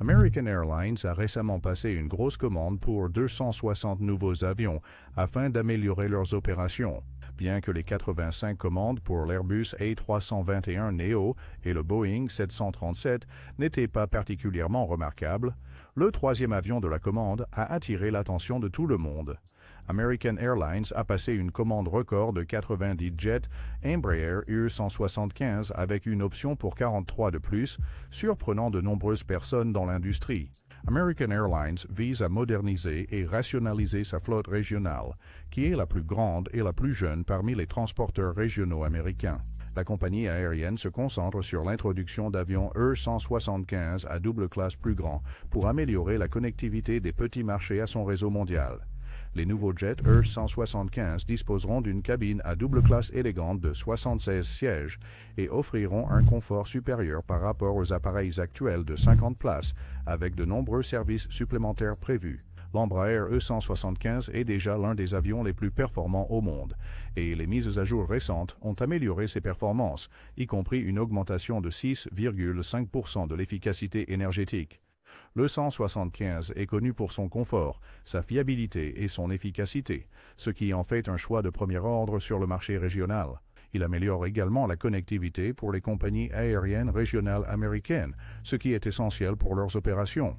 American Airlines a récemment passé une grosse commande pour 260 nouveaux avions afin d'améliorer leurs opérations. Bien que les 85 commandes pour l'Airbus A321neo et le Boeing 737 n'étaient pas particulièrement remarquables, le troisième avion de la commande a attiré l'attention de tout le monde. American Airlines a passé une commande record de 90 jets Embraer E175 avec une option pour 43 de plus, surprenant de nombreuses personnes dans l'industrie. American Airlines vise à moderniser et rationaliser sa flotte régionale, qui est la plus grande et la plus jeune parmi les transporteurs régionaux américains. La compagnie aérienne se concentre sur l'introduction d'avions E175 à double classe plus grands pour améliorer la connectivité des petits marchés à son réseau mondial. Les nouveaux jets E175 disposeront d'une cabine à double classe élégante de 76 sièges et offriront un confort supérieur par rapport aux appareils actuels de 50 places, avec de nombreux services supplémentaires prévus. L'Embraer E175 est déjà l'un des avions les plus performants au monde, et les mises à jour récentes ont amélioré ses performances, y compris une augmentation de 6,5% de l'efficacité énergétique. Le 175 est connu pour son confort, sa fiabilité et son efficacité, ce qui en fait un choix de premier ordre sur le marché régional. Il améliore également la connectivité pour les compagnies aériennes régionales américaines, ce qui est essentiel pour leurs opérations.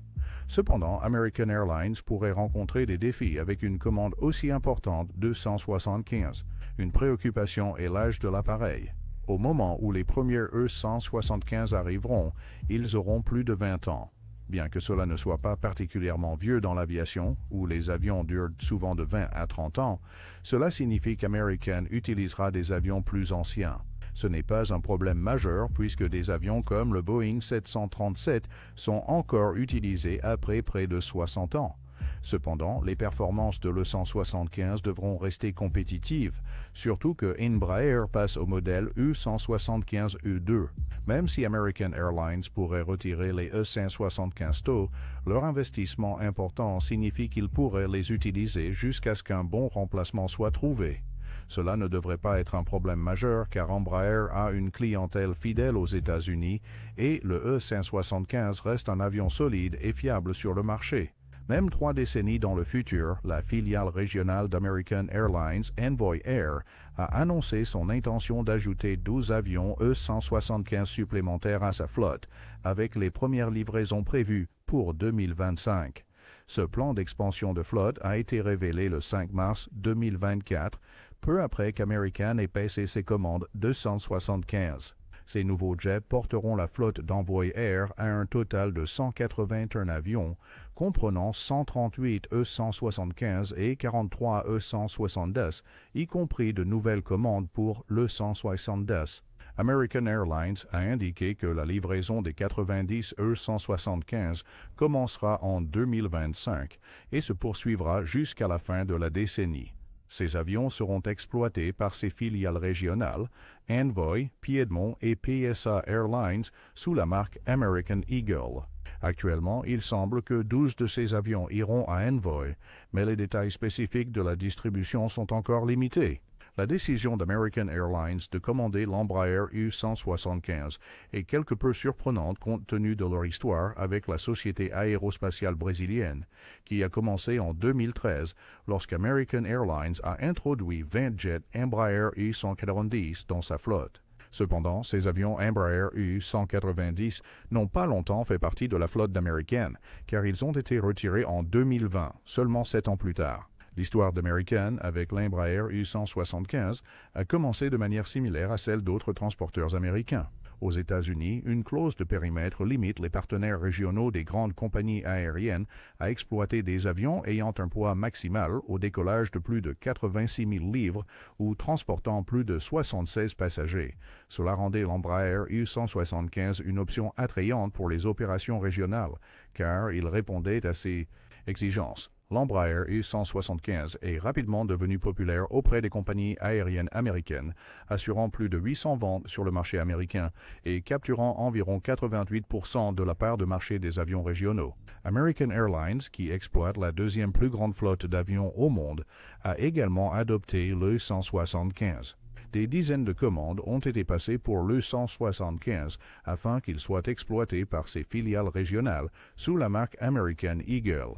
Cependant, American Airlines pourrait rencontrer des défis avec une commande aussi importante de 175. Une préoccupation est l'âge de l'appareil. Au moment où les premiers E175 arriveront, ils auront plus de 20 ans. Bien que cela ne soit pas particulièrement vieux dans l'aviation, où les avions durent souvent de 20 à 30 ans, cela signifie qu'American utilisera des avions plus anciens. Ce n'est pas un problème majeur puisque des avions comme le Boeing 737 sont encore utilisés après près de 60 ans. Cependant, les performances de l'E175 devront rester compétitives, surtout que Embraer passe au modèle E175E2. Même si American Airlines pourrait retirer les E175 tôt, leur investissement important signifie qu'ils pourraient les utiliser jusqu'à ce qu'un bon remplacement soit trouvé. Cela ne devrait pas être un problème majeur car Embraer a une clientèle fidèle aux États-Unis et le E175 reste un avion solide et fiable sur le marché. Même 3 décennies dans le futur, la filiale régionale d'American Airlines, Envoy Air, a annoncé son intention d'ajouter 12 avions E175 supplémentaires à sa flotte, avec les premières livraisons prévues pour 2025. Ce plan d'expansion de flotte a été révélé le 5 mars 2024, peu après qu'American ait passé ses commandes de 175. Ces nouveaux jets porteront la flotte d'Envoy Air à un total de 181 avions, comprenant 138 E175 et 43 E170, y compris de nouvelles commandes pour l'E170. American Airlines a indiqué que la livraison des 90 E175 commencera en 2025 et se poursuivra jusqu'à la fin de la décennie. Ces avions seront exploités par ses filiales régionales, Envoy, Piedmont et PSA Airlines, sous la marque American Eagle. Actuellement, il semble que 12 de ces avions iront à Envoy, mais les détails spécifiques de la distribution sont encore limités. La décision d'American Airlines de commander l'Embraer E175 est quelque peu surprenante compte tenu de leur histoire avec la société aérospatiale brésilienne, qui a commencé en 2013 lorsqu'American Airlines a introduit 20 jets Embraer E190 dans sa flotte. Cependant, ces avions Embraer E190 n'ont pas longtemps fait partie de la flotte d'American, car ils ont été retirés en 2020, seulement 7 ans plus tard. L'histoire d'American avec l'Embraer E175 a commencé de manière similaire à celle d'autres transporteurs américains. Aux États-Unis, une clause de périmètre limite les partenaires régionaux des grandes compagnies aériennes à exploiter des avions ayant un poids maximal au décollage de plus de 86 000 livres ou transportant plus de 76 passagers. Cela rendait l'Embraer E175 une option attrayante pour les opérations régionales, car il répondait à ces exigences. L'Embraer E175 est rapidement devenu populaire auprès des compagnies aériennes américaines, assurant plus de 800 ventes sur le marché américain et capturant environ 88% de la part de marché des avions régionaux. American Airlines, qui exploite la deuxième plus grande flotte d'avions au monde, a également adopté le E175. des dizaines de commandes ont été passées pour l'E-175 afin qu'il soit exploité par ses filiales régionales sous la marque American Eagle.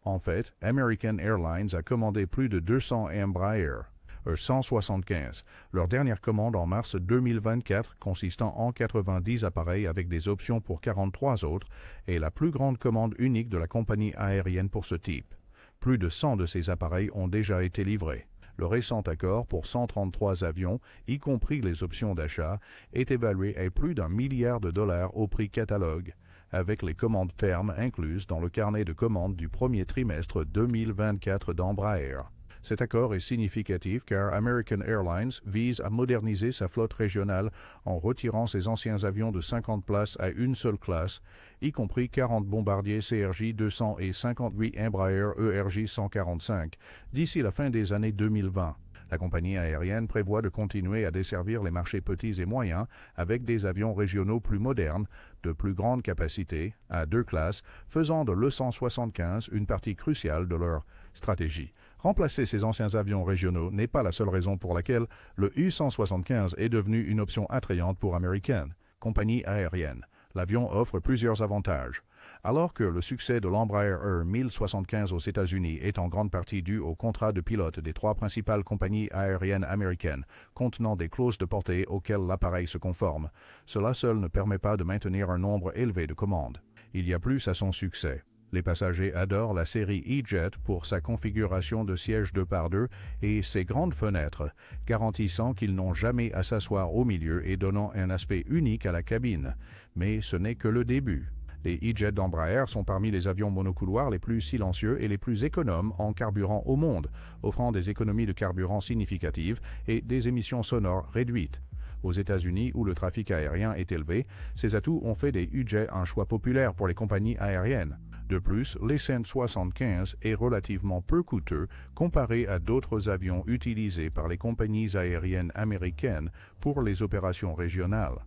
En fait, American Airlines a commandé plus de 200 Embraer E-175, leur dernière commande en mars 2024 consistant en 90 appareils avec des options pour 43 autres est la plus grande commande unique de la compagnie aérienne pour ce type. Plus de 100 de ces appareils ont déjà été livrés. Le récent accord pour 133 avions, y compris les options d'achat, est évalué à plus d'1 milliard de dollars au prix catalogue, avec les commandes fermes incluses dans le carnet de commandes du premier trimestre 2024 d'Embraer. Cet accord est significatif car American Airlines vise à moderniser sa flotte régionale en retirant ses anciens avions de 50 places à une seule classe, y compris 40 bombardiers CRJ-200 et 58 Embraer ERJ-145, d'ici la fin des années 2020. La compagnie aérienne prévoit de continuer à desservir les marchés petits et moyens avec des avions régionaux plus modernes, de plus grande capacité, à 2 classes, faisant de l'E-175 une partie cruciale de leur stratégie. Remplacer ces anciens avions régionaux n'est pas la seule raison pour laquelle le U-175 est devenu une option attrayante pour American, compagnie aérienne. L'avion offre plusieurs avantages. Alors que le succès de l'Embraer E-1075 aux États-Unis est en grande partie dû au contrat de pilote des 3 principales compagnies aériennes américaines, contenant des clauses de portée auxquelles l'appareil se conforme, cela seul ne permet pas de maintenir un nombre élevé de commandes. Il y a plus à son succès. Les passagers adorent la série E-Jet pour sa configuration de siège 2x2 et ses grandes fenêtres, garantissant qu'ils n'ont jamais à s'asseoir au milieu et donnant un aspect unique à la cabine. Mais ce n'est que le début. Les E-Jets d'Embraer sont parmi les avions monocouloirs les plus silencieux et les plus économes en carburant au monde, offrant des économies de carburant significatives et des émissions sonores réduites. Aux États-Unis, où le trafic aérien est élevé, ces atouts ont fait des E-Jets un choix populaire pour les compagnies aériennes. De plus, l'E-175 est relativement peu coûteux comparé à d'autres avions utilisés par les compagnies aériennes américaines pour les opérations régionales.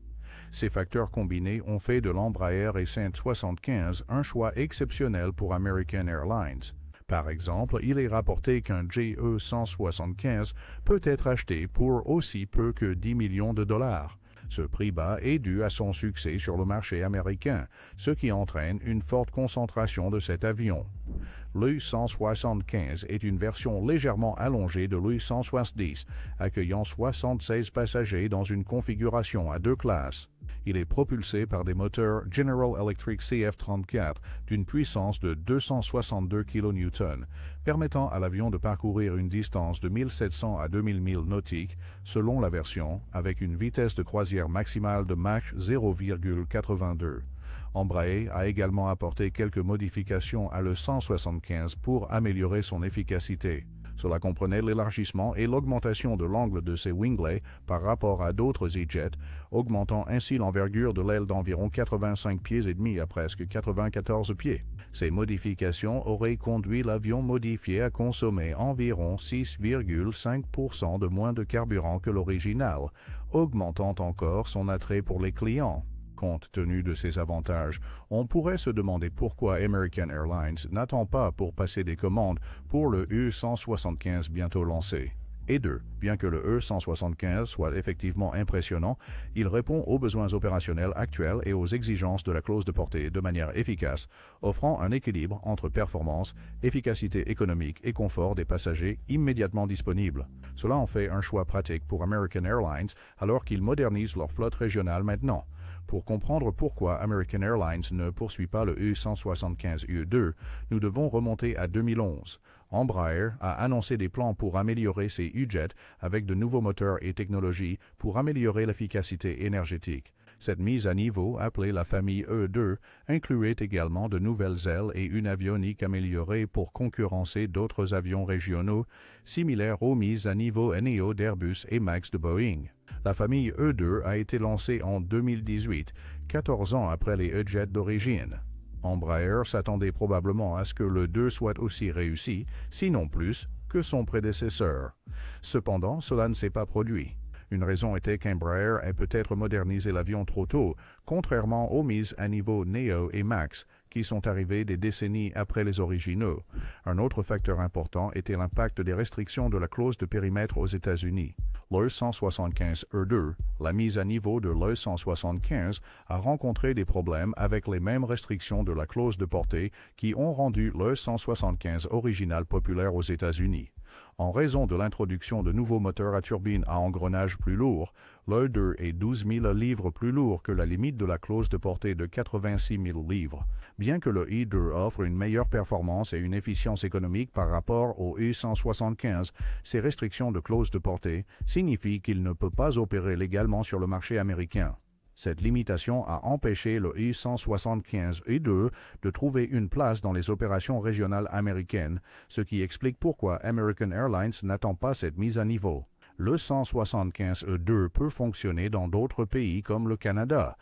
Ces facteurs combinés ont fait de l'Embraer E-175 un choix exceptionnel pour American Airlines. Par exemple, il est rapporté qu'un JE-175 peut être acheté pour aussi peu que 10 millions de dollars. Ce prix bas est dû à son succès sur le marché américain, ce qui entraîne une forte concentration de cet avion. L'E-175 est une version légèrement allongée de l'E-170, accueillant 76 passagers dans une configuration à 2 classes. Il est propulsé par des moteurs General Electric CF34 d'une puissance de 262 kN, permettant à l'avion de parcourir une distance de 1700 à 2000 milles nautiques selon la version, avec une vitesse de croisière maximale de Mach 0,82. Embraer a également apporté quelques modifications à l'E-175 pour améliorer son efficacité. Cela comprenait l'élargissement et l'augmentation de l'angle de ses winglets par rapport à d'autres E-Jets, augmentant ainsi l'envergure de l'aile d'environ 85 pieds et demi à presque 94 pieds. Ces modifications auraient conduit l'avion modifié à consommer environ 6,5% de moins de carburant que l'original, augmentant encore son attrait pour les clients. Compte tenu de ces avantages, on pourrait se demander pourquoi American Airlines n'attend pas pour passer des commandes pour le E-175 bientôt lancé. Et 2. Bien que le E-175 soit effectivement impressionnant, il répond aux besoins opérationnels actuels et aux exigences de la clause de portée de manière efficace, offrant un équilibre entre performance, efficacité économique et confort des passagers immédiatement disponibles. Cela en fait un choix pratique pour American Airlines alors qu'ils modernisent leur flotte régionale maintenant. Pour comprendre pourquoi American Airlines ne poursuit pas le E-175UE2, nous devons remonter à 2011. Embraer a annoncé des plans pour améliorer ses E-Jets avec de nouveaux moteurs et technologies pour améliorer l'efficacité énergétique. Cette mise à niveau, appelée la famille E2, incluait également de nouvelles ailes et une avionique améliorée pour concurrencer d'autres avions régionaux, similaires aux mises à niveau Neo d'Airbus et MAX de Boeing. La famille E2 a été lancée en 2018, 14 ans après les E-Jets d'origine. Embraer s'attendait probablement à ce que le 2 soit aussi réussi, sinon plus, que son prédécesseur. Cependant, cela ne s'est pas produit. Une raison était qu'Embraer ait peut-être modernisé l'avion trop tôt, contrairement aux mises à niveau Neo et MAX, qui sont arrivés des décennies après les originaux. Un autre facteur important était l'impact des restrictions de la clause de périmètre aux États-Unis. L'E175E2, la mise à niveau de l'E175, a rencontré des problèmes avec les mêmes restrictions de la clause de portée qui ont rendu l'E175 original populaire aux États-Unis. En raison de l'introduction de nouveaux moteurs à turbine à engrenage plus lourds, l'E2 est 12 000 livres plus lourd que la limite de la clause de portée de 86 000 livres. Bien que le E2 offre une meilleure performance et une efficience économique par rapport au E175, ces restrictions de clause de portée signifient qu'il ne peut pas opérer légalement sur le marché américain. Cette limitation a empêché le E175E2 de trouver une place dans les opérations régionales américaines, ce qui explique pourquoi American Airlines n'attend pas cette mise à niveau. Le 175E2 peut fonctionner dans d'autres pays comme le Canada,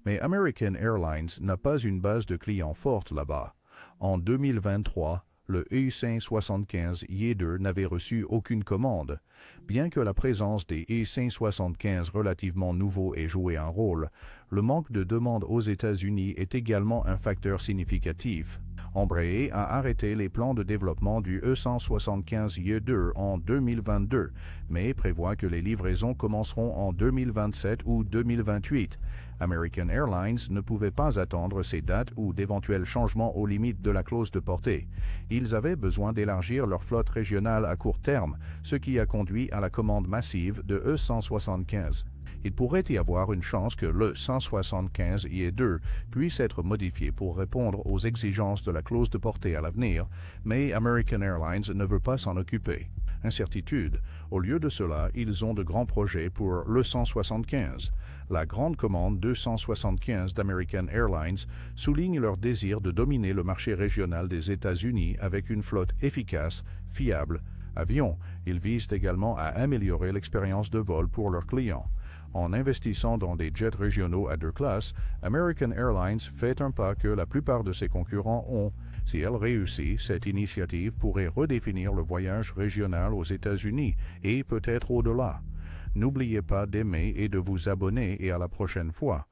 mais American Airlines n'a pas une base de clients forte là-bas. En 2023, le E575E2 n'avait reçu aucune commande. Bien que la présence des E575 relativement nouveaux ait joué un rôle, le manque de demande aux États-Unis est également un facteur significatif. Embraer a arrêté les plans de développement du E175E2 en 2022, mais prévoit que les livraisons commenceront en 2027 ou 2028. American Airlines ne pouvait pas attendre ces dates ou d'éventuels changements aux limites de la clause de portée. Ils avaient besoin d'élargir leur flotte régionale à court terme, ce qui a conduit à la commande massive de E175. Il pourrait y avoir une chance que le 175E2 puisse être modifié pour répondre aux exigences de la clause de portée à l'avenir, mais American Airlines ne veut pas s'en occuper. Incertitude. Au lieu de cela, ils ont de grands projets pour le 175. La grande commande 275 d'American Airlines souligne leur désir de dominer le marché régional des États-Unis avec une flotte efficace, fiable. Avions, ils visent également à améliorer l'expérience de vol pour leurs clients. En investissant dans des jets régionaux à 2 classes, American Airlines fait un pas que la plupart de ses concurrents ont. Si elle réussit, cette initiative pourrait redéfinir le voyage régional aux États-Unis et peut-être au-delà. N'oubliez pas d'aimer et de vous abonner et à la prochaine fois.